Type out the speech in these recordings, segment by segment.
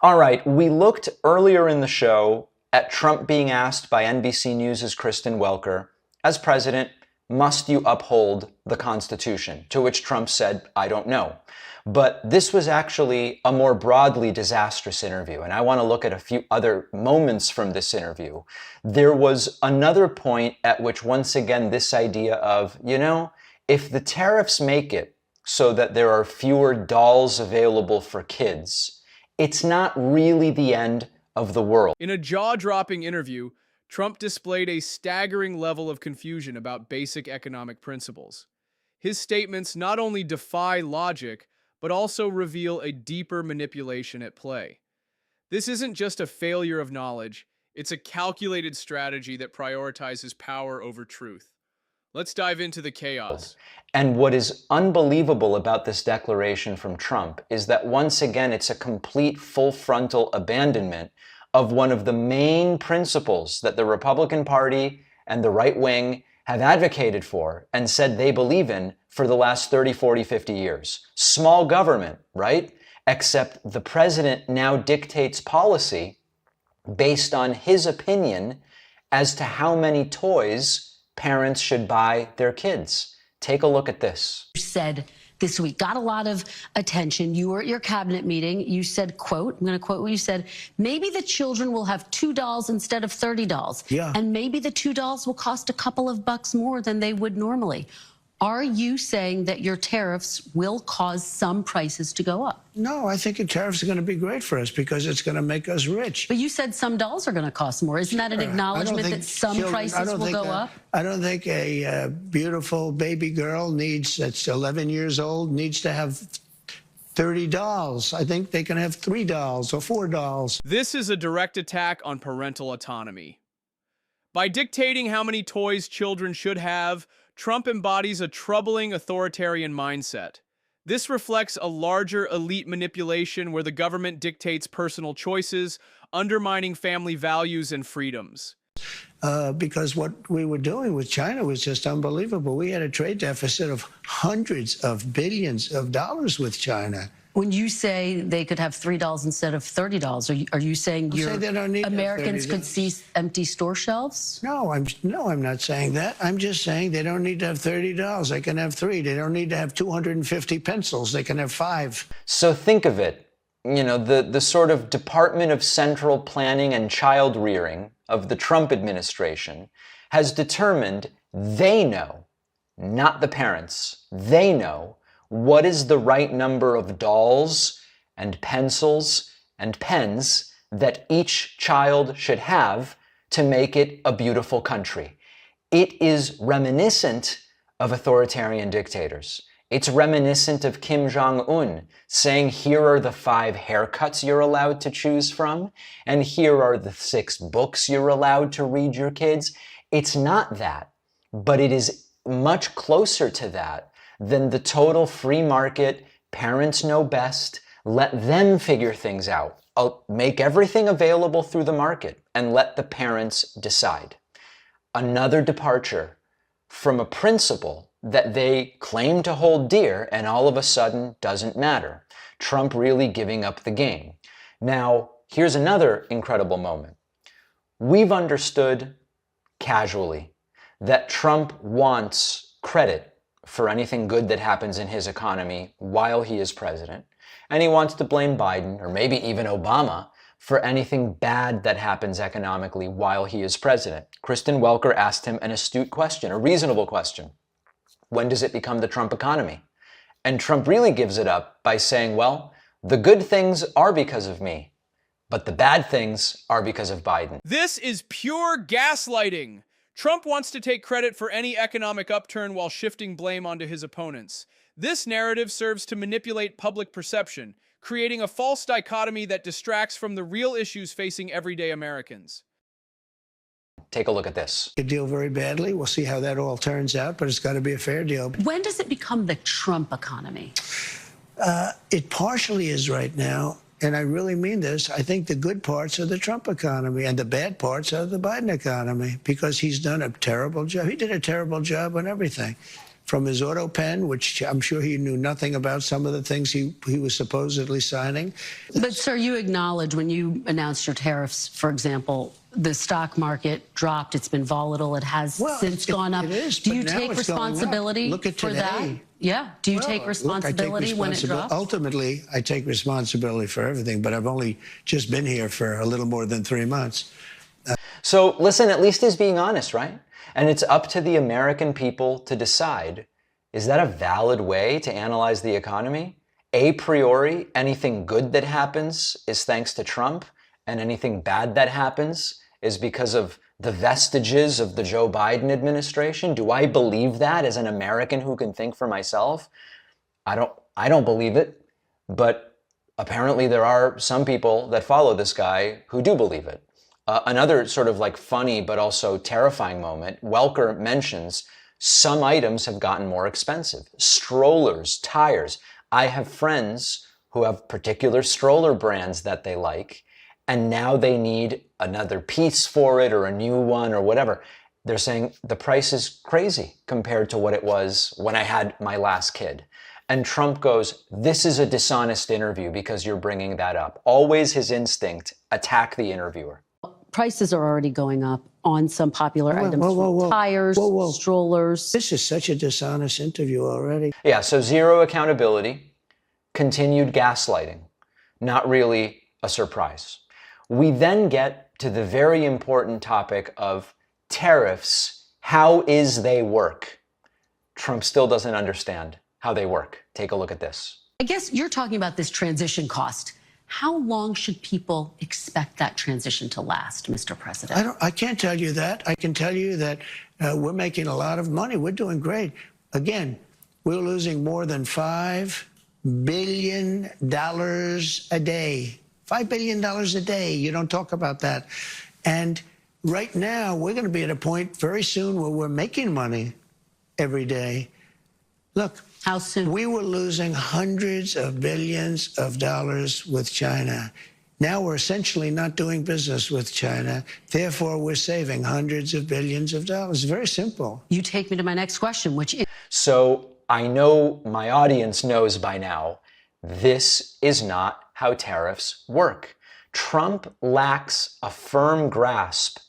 All right, we looked earlier in the show at Trump being asked by NBC News' Kristen Welker, as president, must you uphold the Constitution? To which Trump said, I don't know. But this was actually a more broadly disastrous interview, and I want to look at a few other moments from this interview. There was another point at which, once again, this idea of, if the tariffs make it so that there are fewer dolls available for kids, it's not really the end of the world. In a jaw-dropping interview, Trump displayed a staggering level of confusion about basic economic principles. His statements not only defy logic, but also reveal a deeper manipulation at play. This isn't just a failure of knowledge, it's a calculated strategy that prioritizes power over truth. Let's dive into the chaos. And what is unbelievable about this declaration from Trump is that once again, it's a complete full frontal abandonment of one of the main principles that the Republican Party and the right wing have advocated for and said they believe in for the last 30, 40, 50 years. Small government, right? Except the president now dictates policy based on his opinion as to how many toys parents should buy their kids. Take a look at this. Said this week, got a lot of attention. You were at your cabinet meeting. You said, quote, I'm going to quote what you said, maybe the children will have $2 instead of $30. Yeah. And maybe the $2 will cost a couple of bucks more than they would normally. Are you saying that your tariffs will cause some prices to go up? No, I think the tariffs are going to be great for us because it's going to make us rich. But you said some dolls are going to cost more. Isn't that an acknowledgement that some prices will go up? I don't think a beautiful baby girl that's 11 years old needs to have 30 dolls. I think they can have 3 dolls or 4 dolls. This is a direct attack on parental autonomy. By dictating how many toys children should have, Trump embodies a troubling authoritarian mindset. This reflects a larger elite manipulation where the government dictates personal choices, undermining family values and freedoms. Because what we were doing with China was just unbelievable. We had a trade deficit of hundreds of billions of dollars with China. When you say they could have $3 instead of $30, are you saying Americans could see empty store shelves? No, I'm not saying that. I'm just saying they don't need to have $30. They can have 3. They don't need to have 250 pencils. They can have 5. So think of it. The sort of Department of Central Planning and Child Rearing of the Trump administration has determined they know, not the parents, they know what is the right number of dolls and pencils and pens that each child should have to make it a beautiful country. It is reminiscent of authoritarian dictators. It's reminiscent of Kim Jong-un saying, here are the 5 haircuts you're allowed to choose from, and here are the 6 books you're allowed to read your kids. It's not that, but it is much closer to that than the total free market, parents know best, let them figure things out. I'll make everything available through the market and let the parents decide. Another departure from a principle that they claim to hold dear and all of a sudden doesn't matter. Trump really giving up the game. Now, here's another incredible moment. We've understood casually that Trump wants credit for anything good that happens in his economy while he is president, and he wants to blame Biden, or maybe even Obama, for anything bad that happens economically while he is president. Kristen Welker asked him an astute question, a reasonable question. When does it become the Trump economy? And Trump really gives it up by saying, well, the good things are because of me, but the bad things are because of Biden. This is pure gaslighting. Trump wants to take credit for any economic upturn while shifting blame onto his opponents. This narrative serves to manipulate public perception, creating a false dichotomy that distracts from the real issues facing everyday Americans. Take a look at this. A deal very badly. We'll see how that all turns out, but it's got to be a fair deal. When does it become the Trump economy? It partially is right now. And I really mean this. I think the good parts are the Trump economy and the bad parts are the Biden economy because he's done a terrible job. He did a terrible job on everything. from his auto pen, which I'm sure he knew nothing about some of the things he was supposedly signing. But, sir, you acknowledge when you announced your tariffs, for example, the stock market dropped. It's been volatile. It has since gone up. It is, Do but you now take it's going up. responsibility Look at for that? today. Yeah. Do you Well, take look, responsibility when it drops? Ultimately, I take responsibility for everything, but I've only just been here for a little more than 3 months. So listen, at least he's being honest, right? And it's up to the American people to decide, is that a valid way to analyze the economy? A priori, anything good that happens is thanks to Trump, and anything bad that happens is because of the vestiges of the Joe Biden administration? Do I believe that as an American who can think for myself? I don't believe it, but apparently there are some people that follow this guy who do believe it. Another sort of like funny but also terrifying moment, Welker mentions some items have gotten more expensive. Strollers, tires. I have friends who have particular stroller brands that they like, and now they need another piece for it or a new one or whatever. They're saying the price is crazy compared to what it was when I had my last kid. And Trump goes, this is a dishonest interview because you're bringing that up. Always his instinct, attack the interviewer. Prices are already going up on some popular items. Tires, strollers. This is such a dishonest interview already. Yeah, so zero accountability, continued gaslighting. Not really a surprise. We then get to the very important topic of tariffs. How is they work? Trump still doesn't understand how they work. Take a look at this. I guess you're talking about this transition cost. How long should people expect that transition to last, Mr. President? I can't tell you that. I can tell you that we're making a lot of money. We're doing great. Again, we're losing more than $5 billion a day. $5 billion a day. You don't talk about that. And right now, we're going to be at a point very soon where we're making money every day. Look. How soon? We were losing hundreds of billions of dollars with China. Now we're essentially not doing business with China. Therefore, we're saving hundreds of billions of dollars. Very simple. You take me to my next question, which is... So I know my audience knows by now, this is not how tariffs work. Trump lacks a firm grasp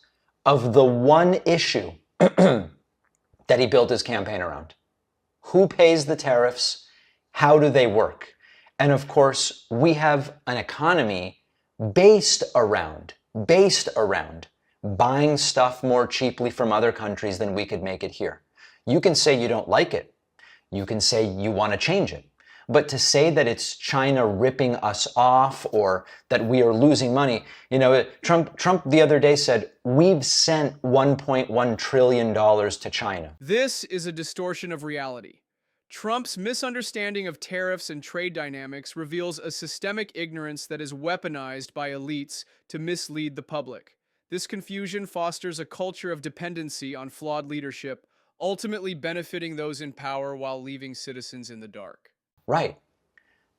of the one issue that he built his campaign around. Who pays the tariffs? How do they work? And of course, we have an economy based around buying stuff more cheaply from other countries than we could make it here. You can say you don't like it. You can say you want to change it. But to say that it's China ripping us off or that we are losing money, you know, Trump the other day said, we've sent $1.1 trillion to China. This is a distortion of reality. Trump's misunderstanding of tariffs and trade dynamics reveals a systemic ignorance that is weaponized by elites to mislead the public. This confusion fosters a culture of dependency on flawed leadership, ultimately benefiting those in power while leaving citizens in the dark. Right.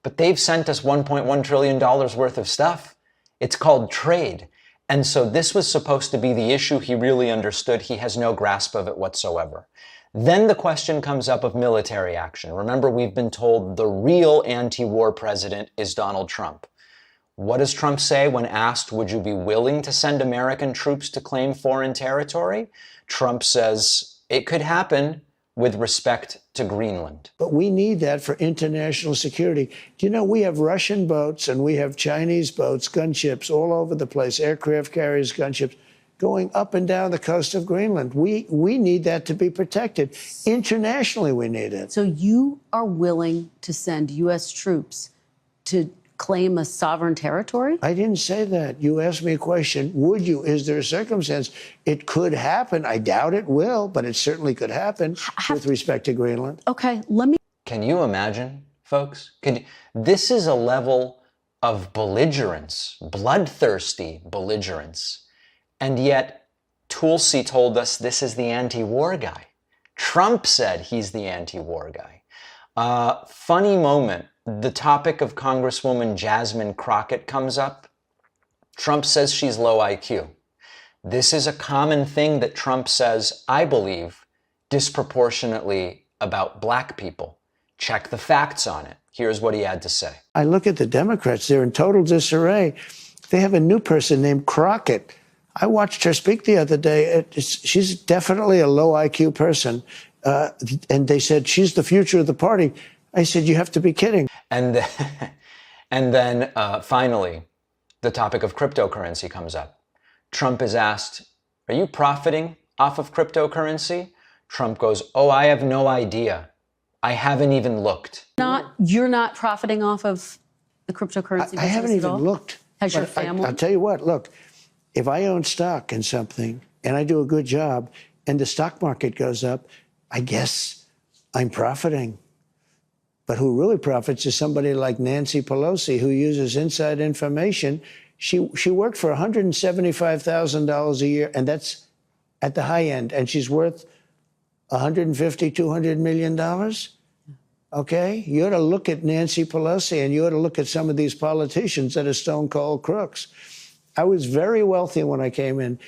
But they've sent us $1.1 trillion worth of stuff. It's called trade. And so this was supposed to be the issue he really understood. He has no grasp of it whatsoever. Then the question comes up of military action. Remember, we've been told the real anti-war president is Donald Trump. What does Trump say when asked, would you be willing to send American troops to claim foreign territory? Trump says it could happen with respect to Greenland. But we need that for international security. Do you know, we have Russian boats and we have Chinese boats, gunships all over the place, aircraft carriers, gunships, going up and down the coast of Greenland. We need that to be protected. Internationally, we need it. So you are willing to send U.S. troops to claim a sovereign territory? I didn't say that. You asked me a question. Would you? Is there a circumstance? It could happen. I doubt it will, but it certainly could happen with respect to Greenland. Okay, let me... Can you imagine, folks? This is a level of belligerence, bloodthirsty belligerence. And yet, Tulsi told us this is the anti-war guy. Trump said he's the anti-war guy. Funny moment. The topic of Congresswoman Jasmine Crockett comes up. Trump says she's low IQ. This is a common thing that Trump says, I believe, disproportionately about black people. Check the facts on it. Here's what he had to say. I look at the Democrats, they're in total disarray. They have a new person named Crockett. I watched her speak the other day. She's definitely a low IQ person. And they said, she's the future of the party. I said, you have to be kidding. And then finally, the topic of cryptocurrency comes up. Trump is asked, are you profiting off of cryptocurrency? Trump goes, oh, I have no idea. I haven't even looked. You're not profiting off of the cryptocurrency business I haven't at even all? looked. Has your family? I'll tell you what, look, if I own stock in something and I do a good job and the stock market goes up, I guess I'm profiting. But who really profits is somebody like Nancy Pelosi, who uses inside information. She worked for $175,000 a year, and that's at the high end, and she's worth $150, $200 million. Okay? You ought to look at Nancy Pelosi, and you ought to look at some of these politicians that are stone cold crooks. I was very wealthy when I came in.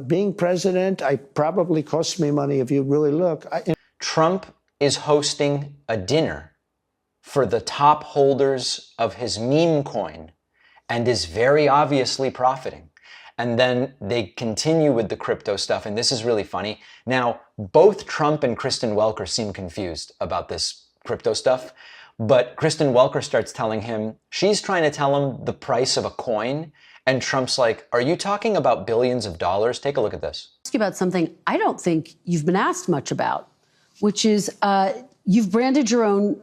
Being president, I probably cost me money if you really look. Trump is hosting a dinner for the top holders of his meme coin and is very obviously profiting. And then they continue with the crypto stuff, and this is really funny. Now, both Trump and Kristen Welker seem confused about this crypto stuff, but Kristen Welker starts telling him, she's trying to tell him the price of a coin, and Trump's like, are you talking about billions of dollars? Take a look at this. Ask you about something I don't think you've been asked much about, which is you've branded your own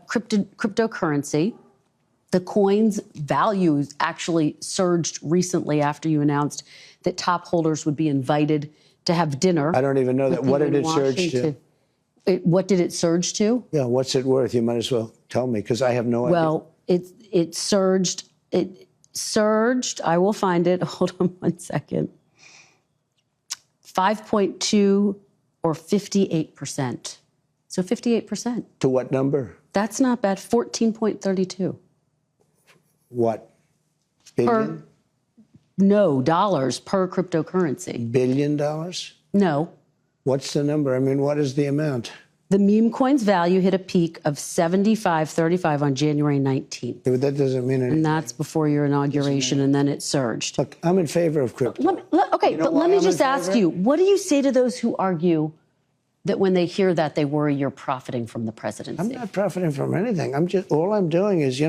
cryptocurrency. The coin's value actually surged recently after you announced that top holders would be invited to have dinner. I don't even know that. What did it surge to? What did it surge to? Yeah, what's it worth? You might as well tell me, because I have no idea. Well, it surged. It surged. I will find it. Hold on one second. 5.2 or 58%. So 58%. To what number? That's not bad. 14.32. What? Billion? No, dollars per cryptocurrency. $1 billion? No. What's the number? I mean, what is the amount? The meme coin's value hit a peak of 75.35 on January 19th. But that doesn't mean anything. And that's before your inauguration, and then it surged. Look, I'm in favor of crypto. Let me just ask you, what do you say to those who argue that when they hear that, they worry you're profiting from the presidency? I'm not profiting from anything. All I'm doing is,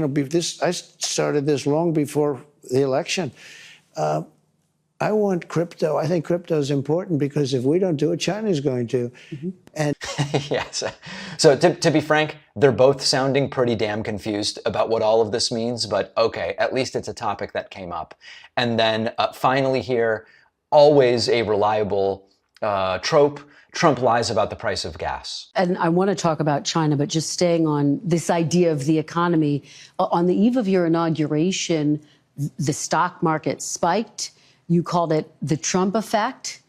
I started this long before the election. I want crypto. I think crypto is important because if we don't do it, China's going to. Mm-hmm. And yes. So to be frank, they're both sounding pretty damn confused about what all of this means, but okay, at least it's a topic that came up. And then finally here, always a reliable trope, Trump lies about the price of gas. And I want to talk about China, but just staying on this idea of the economy. On the eve of your inauguration, the stock market spiked. You called it the Trump effect.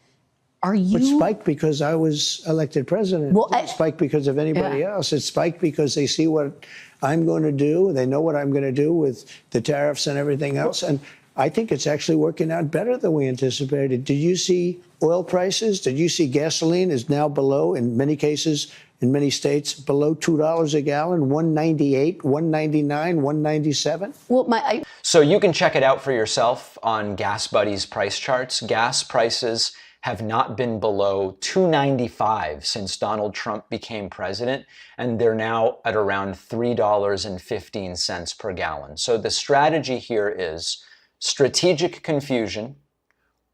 It spiked because I was elected president. Well, it spiked because of anybody else. It spiked because they see what I'm going to do. They know what I'm going to do with the tariffs and everything else. And I think it's actually working out better than we anticipated. Did you see oil prices? Did you see gasoline is now below, in many cases, in many states, below $2 a gallon, $1.98, $1.99, $1.97? Well, So you can check it out for yourself on Gas Buddy's price charts. Gas prices have not been below $2.95 since Donald Trump became president, and they're now at around $3.15 per gallon. So the strategy here is strategic confusion,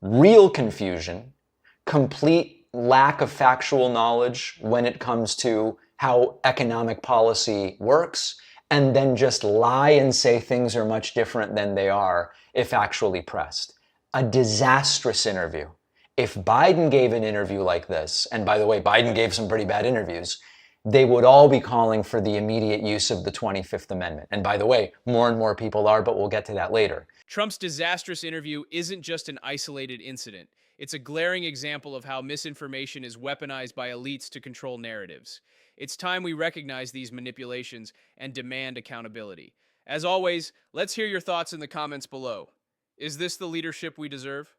real confusion, complete lack of factual knowledge when it comes to how economic policy works, and then just lie and say things are much different than they are if actually pressed. A disastrous interview. If Biden gave an interview like this, and by the way, Biden gave some pretty bad interviews, they would all be calling for the immediate use of the 25th Amendment. And by the way, more and more people are, but we'll get to that later. Trump's disastrous interview isn't just an isolated incident. It's a glaring example of how misinformation is weaponized by elites to control narratives. It's time we recognize these manipulations and demand accountability. As always, let's hear your thoughts in the comments below. Is this the leadership we deserve?